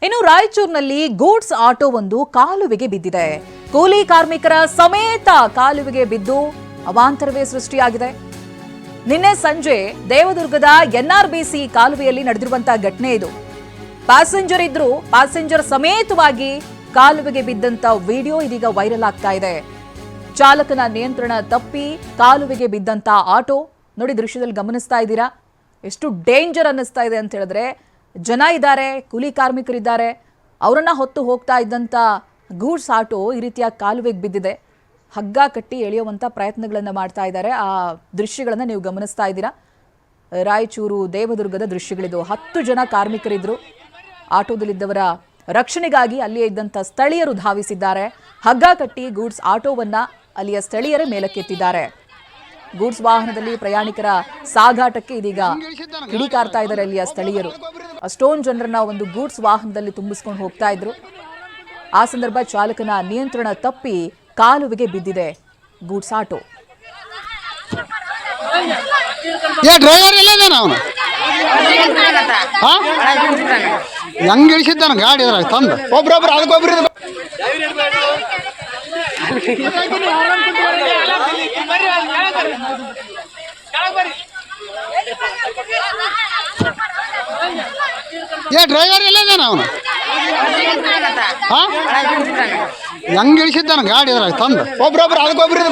ಇನ್ನು ರಾಯಚೂರಿನಲ್ಲಿ goods auto ಒಂದು ಕಾಲುವೆಗೆ ಬಿದ್ದಿದೆ. ಕೂಲಿ ಕಾರ್ಮಿಕರ ಸಮೇತ ಕಾಲುವೆಗೆ ಬಿದ್ದು ಅವಾಂತರವೇ ಸೃಷ್ಟಿಯಾಗಿದೆ. ನಿನ್ನೆ ಸಂಜೆ ದೇವದುರ್ಗದ ಎನ್ಆರ್ಬಿಸಿ ಕಾಲುವೆಯಲ್ಲಿ ನಡೆದಿರುವಂತಹ ಘಟನೆ ಇದು. ಪ್ಯಾಸೆಂಜರ್ ಇದ್ರು, ಪ್ಯಾಸೆಂಜರ್ ಸಮೇತವಾಗಿ ಕಾಲುವೆಗೆ ಬಿದ್ದಂತ ವಿಡಿಯೋ ಇದೀಗ ವೈರಲ್ ಆಗ್ತಾ ಇದೆ. ಚಾಲಕನ ನಿಯಂತ್ರಣ ತಪ್ಪಿ ಕಾಲುವೆಗೆ ಬಿದ್ದಂತ ಆಟೋ ನೋಡಿ, ದೃಶ್ಯದಲ್ಲಿ ಗಮನಿಸ್ತಾ ಇದ್ದೀರಾ. ಎಷ್ಟು ಡೇಂಜರ್ ಅನ್ನಿಸ್ತಾ ಇದೆ ಅಂತ ಹೇಳಿದ್ರೆ, ಜನ ಇದ್ದಾರೆ, ಕೂಲಿ ಕಾರ್ಮಿಕರಿದ್ದಾರೆ, ಅವರನ್ನ ಹೊತ್ತು ಹೋಗ್ತಾ ಇದ್ದಂಥ ಗೂಡ್ಸ್ ಆಟೋ ಈ ರೀತಿಯ ಕಾಲುವೆಗೆ ಬಿದ್ದಿದೆ. ಹಗ್ಗ ಕಟ್ಟಿ ಎಳೆಯುವಂಥ ಪ್ರಯತ್ನಗಳನ್ನು ಮಾಡ್ತಾ ಇದ್ದಾರೆ. ಆ ದೃಶ್ಯಗಳನ್ನು ನೀವು ಗಮನಿಸ್ತಾ ಇದ್ದೀರಾ. ರಾಯಚೂರು ದೇವದುರ್ಗದ ದೃಶ್ಯಗಳಿದು. 10 ಜನ ಕಾರ್ಮಿಕರಿದ್ರು. ಆಟೋದಲ್ಲಿದ್ದವರ ರಕ್ಷಣೆಗಾಗಿ ಅಲ್ಲಿಯೇ ಇದ್ದಂಥ ಸ್ಥಳೀಯರು ಧಾವಿಸಿದ್ದಾರೆ. ಹಗ್ಗ ಕಟ್ಟಿ ಗೂಡ್ಸ್ ಆಟೋವನ್ನ ಅಲ್ಲಿಯ ಸ್ಥಳೀಯರೇ ಮೇಲಕ್ಕೆತ್ತಿದ್ದಾರೆ. ಗೂಡ್ಸ್ ವಾಹನದಲ್ಲಿ ಪ್ರಯಾಣಿಕರ ಸಾಗಾಟಕ್ಕೆ ಇದೀಗ ಕಿಡಿಕಾರ್ತಾ ಇದ್ದಾರೆ ಅಲ್ಲಿಯ ಸ್ಥಳೀಯರು. ಅಷ್ಟೊಂದು ಜನರನ್ನ ಒಂದು ಗೂಡ್ಸ್ ವಾಹನದಲ್ಲಿ ತುಂಬಿಸ್ಕೊಂಡು ಹೋಗ್ತಾ ಇದ್ರು. ಆ ಸಂದರ್ಭ ಚಾಲಕನ ನಿಯಂತ್ರಣ ತಪ್ಪಿ ಕಾಲುವೆಗೆ ಬಿದ್ದಿದೆ ಗೂಡ್ಸ್ ಆಟೋ. ಡ್ರೈವರ್ ಎಲ್ಲ ಅವನು ಹೆಂಗ್ ಇಳಿಸಿದ್ದಾನ ಗಾಡಿ ತಂದು ಒಬ್ರೊಬ್ರು ಅದಕ್ಕೊಬ್ರು ಡ್ರೈವರ್ ಎಲ್ಲ ಅವನು ಹೆಂಗ್ ಇಳಿಸಿದ್ದಾನ ಗಾಡಿ ತಂದು ಒಬ್ರೊಬ್ರು ಅದಕ್ಕೊಬ್ರು